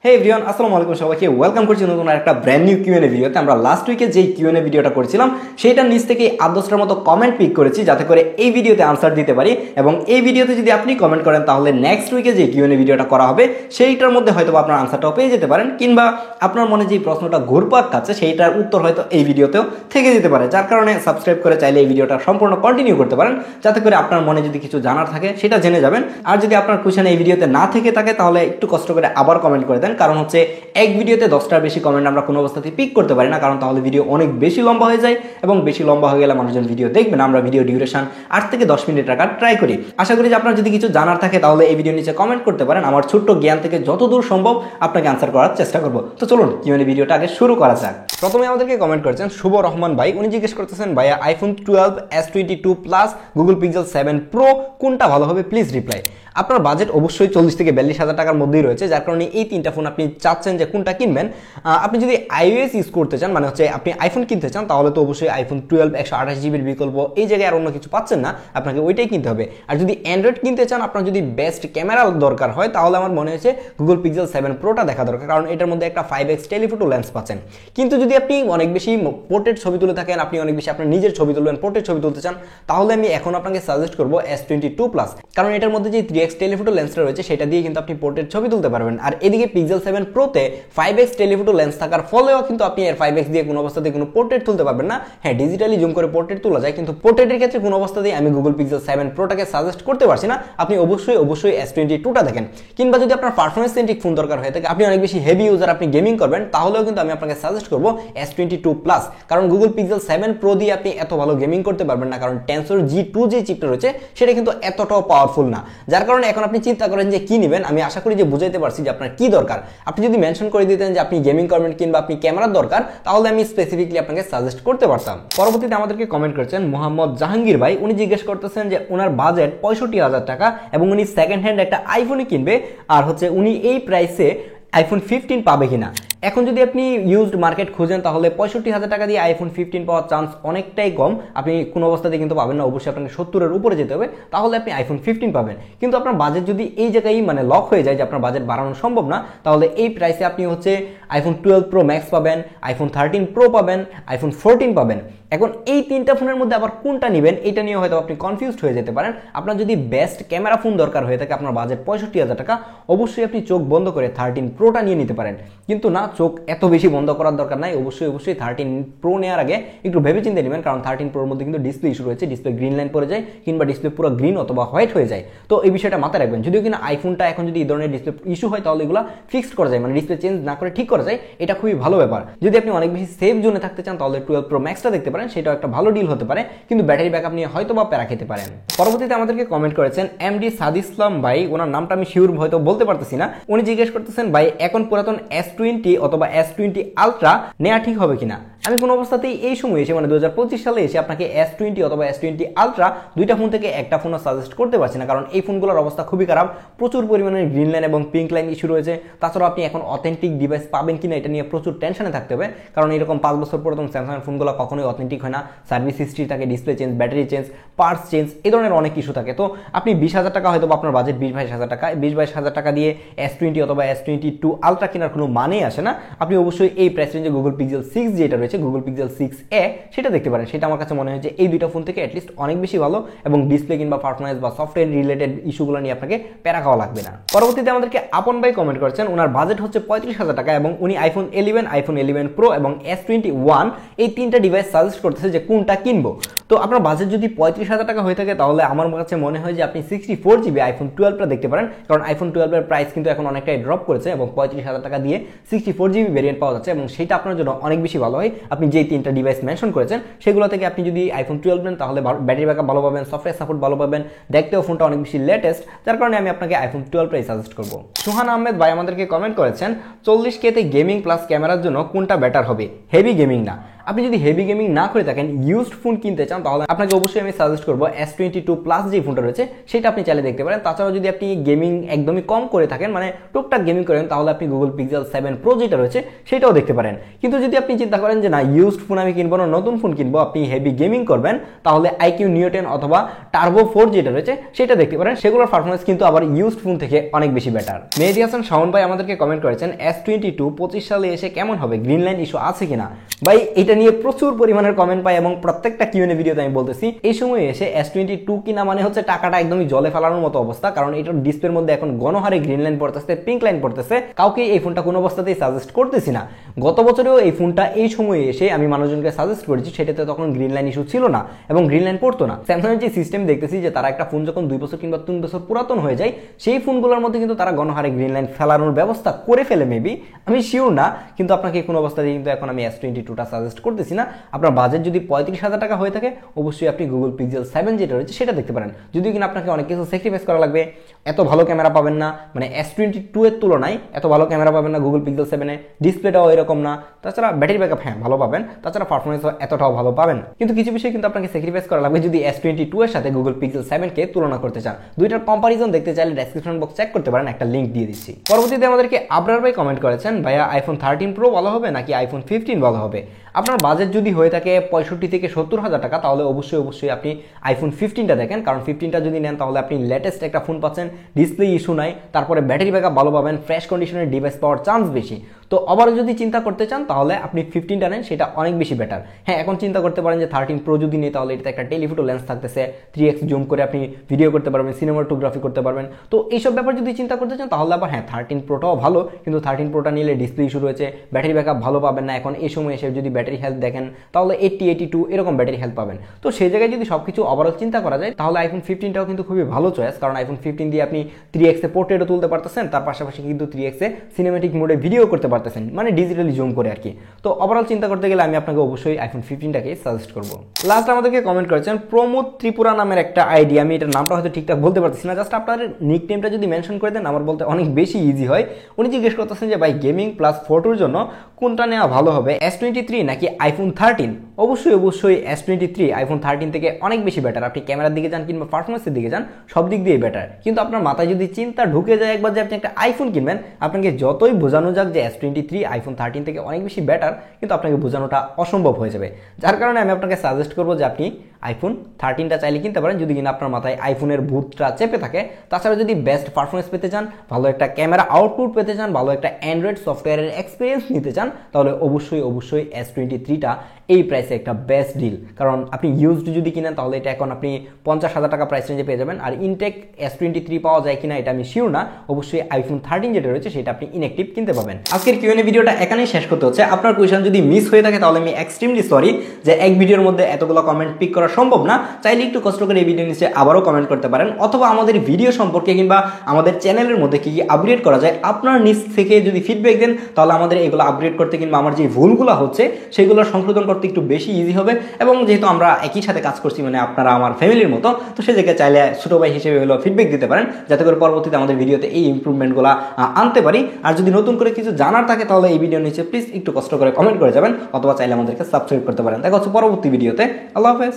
হে everyone, আসসালামু আলাইকুম সবাইকে ওয়েলকাম করছি নতুন একটা ব্র্যান্ড নিউ কিউএনএ ভিডিওতে। আমরা লাস্ট উইকে যেই কিউএনএ ভিডিওটা করেছিলাম সেইটার নিচ থেকে 8-10টার মতো কমেন্ট পিক করেছি যাতে করে এই ভিডিওতে আনসার দিতে পারি, এবং এই ভিডিওতে যদি আপনি কমেন্ট করেন তাহলে নেক্সট উইকে যে কিউএনএ ভিডিওটা করা হবে সেইটার মধ্যে হয়তো আপনার আনসারটাও পেয়ে যেতে পারেন, কিংবা আপনার মনে যে প্রশ্নটা ঘুরপাক খাচ্ছে সেইটার উত্তর হয়তো এই ভিডিওতেও থেকে যেতে পারে। যার কারণে সাবস্ক্রাইব করে চাইলে এই ভিডিওটা সম্পূর্ণ কন্টিনিউ করতে পারেন যাতে করে আপনার মনে যদি কিছু জানার থাকে সেটা জেনে যাবেন। আর যদি আপনার কোশ্চেন এই ভিডিওতে না থেকে থাকে তাহলে একটু কষ্ট করে আবার কমেন্ট করে দেন, কারণ হচ্ছে এক ভিডিওতে 10টার বেশি কমেন্ট আমরা কোনো অবস্থাতেই পিক করতে পারি না, কারণ তাহলে ভিডিও অনেক বেশি লম্বা হয়ে যায়, এবং বেশি লম্বা হয়ে গেলে মানুষজন ভিডিও দেখবে না। আমরা ভিডিও ডিউরেশন 8 থেকে 10 মিনিট রাখার ট্রাই করি। আশা করি যে আপনার যদি কিছু জানার থাকে তাহলে এই ভিডিও নিচে কমেন্ট করতে পারেন। আমার ছোট্ট জ্ঞান থেকে যতদূর সম্ভব আপনাকে আনসার করার চেষ্টা করব। তো চলুন কিউএনএ ভিডিওটা আগে শুরু করা যাক। প্রথমে আমাদেরকে কমেন্ট করেছেন শুভ রহমান ভাই। উনি জিজ্ঞেস করতেছেন, ভাইয়া iPhone 12 S22 plus Google pixel 7 pro কোনটা ভালো হবে, প্লিজ রিপ্লাই। আপনার বাজেট অবশ্যই 40 থেকে 42,000 টাকার মধ্যেই রয়েছে, যার কারণে এই তিনটা ফোন আপনি চাচ্ছেন যে কোনটা কিনবেন। আপনি যদি iOS ইউজ করতে চান, মানে হচ্ছে আপনি আইফোন কিনতে চান, তাহলে তো অবশ্যই আইফোন 12 128 জিবির বিকল্প এই জায়গায় আর অন্য কিছু পাচ্ছেন না, আপনাকে ওইটাই কিনতে হবে। আর যদি অ্যান্ড্রয়েড কিনতে চান, আপনার যদি বেস্ট ক্যামেরা দরকার হয়, তাহলে আমার মনে হয়েছে গুগল পিক্সেল 7 প্রোটা দেখা দরকার, কারণ এটার মধ্যে একটা 5x টেলিফোটো লেন্স পাচ্ছেন। কিন্তু যদি আপনি অনেক বেশি পোর্ট্রেট ছবি তুলে থাকেন, আপনি অনেক বেশি আপনার নিজের ছবি তুলবেন, পোর্ট্রেট ছবি তুলতে চান, তাহলে আমি এখন আপনাকে সাজেস্ট করবো S22 প্লাস, কারণ এটার মধ্যে যে 3x টেলিফোটো লেন্সটা রয়েছে সেটা দিয়ে কিন্তু আপনি পোর্ট্রেট ছবি তুলতে পারবেন। আর এদিকে পিক্সেল 7 প্রোতে 5x টেলিফোটো লেন্স থাকার ফলেও কিন্তু আপনি এর 5x দিয়ে কোনো অবস্থাতেই কোনো পোর্ট্রেট তুলতে পারবেন না। হ্যাঁ, ডিজিটালি জুম করে পোর্ট্রেট তোলা যায়, কিন্তু পোর্ট্রেটের ক্ষেত্রে কোনো অবস্থাতেই আমি গুগল পিক্সেল 7 প্রোটাকে সাজেস্ট করতে পারছি না। আপনি অবশ্যই S22টা দেখেন। কিংবা যদি আপনার পারফরমেন্স সেন্ট্রিক ফোন দরকার হয়ে থাকে, আপনি অনেক বেশি হেভি ইউজার, আপনি গেমিং করবেন, তাহলেও কিন্তু আমি আপনাকে সাজেস্ট করবো S22 প্লাস, কারণ গুগল পিক্সেল 7 প্রো দিয়ে আপনি এত ভালো গেমিং করতে পারবেন না, কারণ টেনসর G2 যে চিপটা রয়েছে সেটা কিন্তু এতটাও পাওয়ারফুল না। যার কারণে এখন আপনি চিন্তা করেন যে কি নেবেন। আমি আশা করি যে বুঝাইতে পারছি যে আপনার কি দরকার। আপনি যদি মেনশন করে দিতেন যে আপনি গেমিং করবেন কিংবা আপনি ক্যামেরার দরকার, তাহলে আমি স্পেসিফিকলি আপনাকে সাজেস্ট করতে পারতাম। পরবর্তীতে আমাদেরকে কমেন্ট করেছেন মোহাম্মদ জাহাঙ্গীর ভাই। উনি জিজ্ঞেস করতেছেন যে ওনার বাজেট 65,000 টাকা এবং উনি সেকেন্ড হ্যান্ড একটা আইফোনই কিনবে, আর হচ্ছে উনি এই প্রাইসে আইফোন 15 পাবে কিনা। এখন যদি আপনি ইউজড মার্কেট খুঁজেন তাহলে 65,000 টাকা দিয়ে আইফোন 15 পাওয়ার চান্স অনেকটাই কম। আপনি কোনো অবস্থাতে কিন্তু পাবেন না, অবশ্যই আপনাকে 70-এর উপরে যেতে হবে, তাহলে আপনি আইফোন 15 পাবেন। কিন্তু আপনার বাজেট যদি এই জায়গায় মানে লক হয়ে যায় যে আপনার বাজেট বাড়ানো সম্ভব না, তাহলে এই প্রাইসে আপনি হচ্ছে আইফোন 12 প্রো ম্যাক্স পাবেন, আইফোন 13 প্রো পাবেন, আইফোন 14 পাবেন। এখন এই তিনটা ফোনের মধ্যে আবার কোনটা নেবেন এটা নিয়ে হয়তো আপনি কনফিউজড হয়ে যেতে পারেন। আপনার যদি বেস্ট ক্যামেরা ফোন দরকার হয়ে থাকে, আপনার বাজেট 65,000 টাকা, অবশ্যই আপনি চোখ বন্ধ করে 13 প্রোটা নিয়ে নিতে পারেন। কিন্তু না, চোখ এত বেশি বন্ধ করার দরকার নাই। অবশ্যই 13 প্রো নেওয়ার আগে একটু ভেবে চিন্তে নেবেন, কারণ 13 প্রোর মধ্যে কিন্তু ডিসপ্লে ইস্যু রয়েছে, ডিসপ্লে গ্রিন লাইন পড়ে যায় কিংবা ডিসপ্লে পুরো গ্রিন অথবা হোয়াইট হয়ে যায়। তো এই বিষয়টা মাথায় রাখবেন। যদিও কিনা আইফোনটা এখন যদি এই ধরনের ডিসপ্লে ইস্যু হয় তাহলে এগুলো ফিক্সড করা যায়, মানে ডিসপ্লে চেঞ্জ না করে ঠিক করা যায়, এটা খুবই ভালো ব্যাপার। যদি আপনি অনেক বেশি সেফ জোনে থাকতে চান তাহলে 12 প্রো ম্যাক্সটা দেখতে পারেন, সেটাও একটা ভালো ডিল হতে পারে, কিন্তু ব্যাটারি ব্যাকআপ নিয়ে হয়তো বা প্যারা খেতে পারেন। পরবর্তীতে আমাদেরকে কমেন্ট করেছেন এমডি সাদিসলাম ভাই। ওনার নামটা আমি শিওর হয়তো বলতে পারতেছি না। উনি জিজ্ঞেস করতেছেন, ভাই এখন পুরাতন S20 অথবা S20 আলট্রা নেওয়া ঠিক হবে কিনা। আমি কোনো অবস্থাতেই এই সময় এসে মানে 2025 সালে এসে আপনাকে S20 অথবা S20 আলট্রা দুইটা ফোন থেকে একটা ফোনও সাজেস্ট করতে পারছি না, কারণ এই ফোনগুলোর অবস্থা খুবই খারাপ। প্রচুর পরিমাণে গ্রিন লাইন এবং পিঙ্ক লাইন ইস্যু রয়েছে। তাছাড়া আপনি এখন অথেন্টিক ডিভাইস পাবেন কিনা এটা নিয়ে প্রচুর টেনশনে থাকতে হবে, কারণ এরকম 5 বছর পুরাতন স্যামসাং ফোনগুলো কখনোই অথেন্টিক হয় না। সার্ভিস হিস্ট্রি থাকে, display change, battery change, parts change, এই ধরনের অনেক ইস্যু থাকে। তো আপনি 20,000 টাকা হয়তো আপনার বাজেট 20-22,000 টাকা, 20-22,000 টাকা দিয়ে S20 অথবা S22 আলট্রা কেনার কোনো মানেই আসে না। আপনি অবশ্যই এই প্রাইস রেঞ্জে গুগল পিক্সেল 6 যেটা রয়েছে, গুগল পিক্সেল 6a, সেটা দেখতে পারেন। সেটা আমার কাছে মনে হয় যে এই দুইটা ফোন থেকে অ্যাটলিস্ট অনেক বেশি ভালো, এবং ডিসপ্লে কিংবা পারফরমেন্স বা সফটওয়্যার রিলেটেড ইস্যুগুলো নিয়ে আপনাকে প্যারা খাওয়া লাগবে না। পরবর্তীতে আমাদেরকে আপন ভাই কমেন্ট করেছেন, ওনার বাজেট হচ্ছে 35,000 টাকা এবং উনি আইফোন 11, আইফোন 11 প্রো এবং S21 এই তিনটা ডিভাইস সাজেস্ট করতেছে যে কোনটা কিনবো। তো আপনার বাজেট যদি 35,000 টাকা হয়ে থাকে তাহলে আমার কাছে মনে হয় যে আপনি 64 জিবি আইফোন 12টা দেখতে পারেন, কারণ আইফোন 12 এর প্রাইস কিন্তু এখন অনেকটাই ড্রপ করেছে এবং 35,000 টাকা দিয়ে 64 জিবি ভেরিয়েন্ট পাওয়া যাচ্ছে, এবং সেটা আপনার জন্য অনেক বেশি ভালো হয়। আপনি যেই তিনটা ডিভাইস মেনশন করেছেন সেগুলো থেকে আপনি যদি আইফোন 12 নেন তাহলে ব্যাটারি ব্যাকআপ ভালো পাবেন, সফটওয়্যার সাপোর্ট ভালো পাবেন, দেখতেও ফোনটা অনেক বেশি লেটেস্ট, যার কারণে আমি আপনাকে আইফোন 12টাই সাজেস্ট করবো। সুহান আহমেদ ভাই আমাদেরকে কমেন্ট করেছেন 40K তে গেমিং প্লাস ক্যামেরার জন্য কোনটা বেটার হবে, হেভি গেমিং না। আপনি যদি হেভি গেমিং না করে থাকেন, ইউজড ফোন কিনতে চান, তাহলে আপনাকে অবশ্যই আমি সাজেস্ট করবো S22 প্লাস যে ফোনটা রয়েছে সেটা আপনি চাইলে দেখতে পারেন। তাছাড়াও যদি আপনি গেমিং একদমই কম করে থাকেন, মানে টুকটাক গেমিং করেন, তাহলে আপনি গুগল পিক্সেল 7 প্রো যেটা রয়েছে সেটাও দেখতে পারেন। কিন্তু যদি আপনি চিন্তা করেন যে না, ইউজড ফোন আমি কিনবো না, নতুন ফোন কিনবো, আপনি হেভি গেমিং করবেন, তাহলে IQ Neo 10 অথবা টার্বো 4 যেটা রয়েছে সেটা দেখতে পারেন। সেগুলোর পারফরমেন্স কিন্তু আবার ইউজড ফোন থেকে অনেক বেশি বেটার। মেহেদী হাসান শাওন ভাই আমাদেরকে কমেন্ট করেছেন S22 25 সালে এসে কেমন হবে, গ্রিন লাইন ইস্যু আছে কিনা। ভাই এটা নিয়ে প্রচুর পরিমাণের কমেন্ট পাই এবং প্রত্যেকটা কিউএনএ ভিডিওতে আমি বলতেছি, এই সময় এসে S22 কিনা মানে হচ্ছে টাকাটা একদমই জলে ফেলানোর মতো অবস্থা। কারণ এটার ডিসপ্লের মধ্যে এখন গণহারে গ্রিন লাইন পড়তেছে, পিঙ্ক লাইন পড়তেছে। কাউকে এই ফোনটা কোনো অবস্থাতেই সাজেস্ট করতেছি না। গত বছরেও এই ফোনটা এই সময়ে এসে আমি মানুষজনকে সাজেস্ট করেছি, সেটাতে তখন গ্রিন লাইন ইস্যু ছিল না এবং গ্রিন লাইন পড়তো না। স্যামসাংয়ের যে সিস্টেম দেখতেছি যে তারা একটা ফোন যখন 2 বছর কিংবা 3 বছর পুরাতন হয়ে যায়, সেই ফোনগুলোর মধ্যে কিন্তু তারা গণহারে গ্রিন লাইন ফেলানোর ব্যবস্থা করে ফেলে মেবি, আমি শিওর না। কিন্তু আপনাকে কোনো অবস্থাতে কিন্তু এখন আমি S22টা সাজেস্ট করতেছি না। আপনার বাজেট যদি 35,000 টাকা হয়ে থাকে, অবশ্যই আপনি গুগল পিক্সেল 7 যেটা রয়েছে সেটা দেখতে পারেন। যদিও কিনা আপনাকে অনেক কিছু স্যাক্রিফাইস করা লাগবে, এত ভালো ক্যামেরা পাবেন না, মানে S22 এর তুলনায় এত ভালো ক্যামেরা পাবেন না গুগল পিক্সেল 7 এ, ডিসপ্লেটাও এরকম না, তাছাড়া ব্যাটারি ব্যাকআপ হ্যাঁ ভালো পাবেন, তাছাড়া পারফরমেন্সও এতটাও ভালো পাবেন। কিন্তু কিছু বিষয় কিন্তু আপনাকে স্যাক্রিফাইস করা লাগবে যদি S22 এর সাথে গুগল পিক্সেল 7 কে তুলনা করতে চান। দুইটার কম্পারিজন দেখতে চাইলে ডেসক্রিপশন বক্স চেক করতে পারেন, একটা লিংক দিয়ে দিচ্ছি। পরবর্তীতে আমাদেরকে আবরার ভাই কমেন্ট করেছেন, ভাইয়া আইফোন 13 প্রো ভালো হবে নাকি আইফোন 15 ভালো হবে। আপনার বাজেট যদি হয়ে থাকে 65 থেকে 70,000 টাকা, তাহলে অবশ্যই আপনি আইফোন 15টা দেখেন। কারণ 15টা যদি নেন তাহলে আপনি লেটেস্ট একটা ফোন পাচ্ছেন, ডিসপ্লে ইস্যু নাই, তারপরে ব্যাটারি ব্যাকআপ ভালো পাবেন, ফ্রেশ কন্ডিশনের ডিভাইস পাওয়ার চান্স বেশি। তো আবার যদি চিন্তা করতে চান তাহলে আপনি 15টা নেন, সেটা অনেক বেশি বেটার। হ্যাঁ, এখন চিন্তা করতে পারেন যে 13 প্রো যদি নেই তাহলে এটাতে একটা টেলিফোটো লেন্স থাকতেছে, 3x জুম করে আপনি ভিডিও করতে পারবেন, সিনেমাটোগ্রাফি করতে পারবেন। তো এইসব ব্যাপার যদি চিন্তা করতে চান তাহলে আবার হ্যাঁ 13 প্রোটাও ভালো, কিন্তু 13 প্রোটা নিলে ডিসপ্লে ইস্যু রয়েছে, ব্যাটারি ব্যাকআপ ভালো পাবেন না। এখন এই সময় এসে যদি ব্যাটারি হেলথ দেখেন তাহলে 80-82 এরকম ব্যাটারি হেলথ পাবেন। তো সেই জায়গায় যদি সবকিছু ওভারঅল চিন্তা করা যায় তাহলে আইফোন 15টাও কিন্তু খুবই ভালো চয়েস। কারণ আইফোন 15 দিয়ে আপনি 3x এ পোর্ট্রেটও তুলতে পারতেছেন, তার পাশাপাশি কিন্তু 3x এ সিনেমেটিক মোডে ভিডিও করতে পারতেছেন, মানে ডিজিটালি জুম করে আর কি। তো ওভারঅল চিন্তা করতে গেলে আমি আপনাকে অবশ্যই আইফোন 15টাকে সাজেস্ট করব। লাস্ট আমাদেরকে কমেন্ট করেছেন প্রমোদ ত্রিপুরা নামের একটা আইডি, আমি এটার নামটা হয়তো ঠিকঠাক বলতে পারতেছি না, জাস্ট আপনার নিক নেমটা যদি মেনশন করে দেন আমার বলতে অনেক বেশি ইজি হয়। উনি জিজ্ঞেস করতেছেন যে ভাই গেমিং প্লাস ফটোর জন্য কোনটা নেওয়া ভালো হবে, S23 নাকি আইফোন 13। অবশ্যই S23 আইফোন 13 থেকে অনেক বেশি বেটার। আপনি ক্যামেরার দিকে যান কিংবা পারফরমেন্সের দিকে যান, সব দিক দিয়ে বেটার। কিন্তু আপনার মাথায় যদি চিন্তা ঢুকে যায় একবার যে আপনি একটা আইফোন কিনবেন, আপনাকে যতই বোঝানো যাক যে S23 আইফোন 13 থেকে অনেক বেশি বেটার, কিন্তু আপনাকে বোঝানোটা অসম্ভব হয়ে যাবে। যার কারণে আমি আপনাকে সাজেস্ট করবো যে আপনি আইফোন 13টা চাইলে কিনতে পারেন যদি কিনা আপনার মাথায় আইফোনের ভূতটা চেপে থাকে। তাছাড়া যদি বেস্ট পারফরমেন্স পেতে চান, ভালো একটা ক্যামেরা আউটপুট পেতে চান, ভালো একটা অ্যান্ড্রয়েড সফটওয়্যারের এক্সপিরিয়েন্স নিতে চান, তাহলে অবশ্যই S23টা এই প্রাইসে একটা বেস্ট ডিল। কারণ আপনি ইউজড যদি কিনেন তাহলে এটা এখন আপনি 50,000 টাকা প্রাইস রেঞ্জে পেয়ে যাবেন। আর ইনটেক S23 পাওয়া যায় কিনা এটা আমি শিওর না। অবশ্যই আইফোন 13 যেটা রয়েছে সেটা আপনি ইনঅ্যাক্টিভ কিনতে পাবেন। আজকের কিউএনএ ভিডিওটা এখানেই শেষ করতে হচ্ছে। আপনার কোয়েশ্চন যদি মিস হয়ে থাকে তাহলে আমি এক্সট্রিমলি সরি যে এক ভিডিওর মধ্যে এতগুলো কমেন্ট পিক করা সম্ভব না। চাইলে একটু কষ্ট করে এই ভিডিও নিচে আবারও কমেন্ট করতে পারেন, অথবা আমাদের ভিডিও সম্পর্কে কিংবা আমাদের চ্যানেলের মধ্যে কি আপগ্রেড করা যায় আপনার নিচ থেকে যদি ফিডব্যাক দেন, তাহলে আমাদের এগুলো আপগ্রেড করতে কিংবা আমার যে ভুলগুলো হচ্ছে সেগুলো সংশোধন করতে একটু বেশি ইজি হবে। এবং যেহেতু আমরা একই সাথে কাজ করছি, মানে আপনারা আমার ফ্যামিলির মতো, তো সেই জায়গায় চাইলে ছোট ভাই হিসেবে হলো ফিডব্যাক দিতে পারেন, যাতে করে পরবর্তীতে আমাদের ভিডিওতে এই ইমপ্রুভমেন্টগুলো আনতে পারি। আর যদি নতুন করে কিছু জানার থাকে তাহলে এই ভিডিওর নিচে প্লিজ একটু কষ্ট করে কমেন্ট করে যাবেন, অথবা চাইলে আমাদেরকে সাবস্ক্রাইব করতে পারেন। দেখা হচ্ছে পরবর্তী ভিডিওতে। আল্লাহ হাফেজ।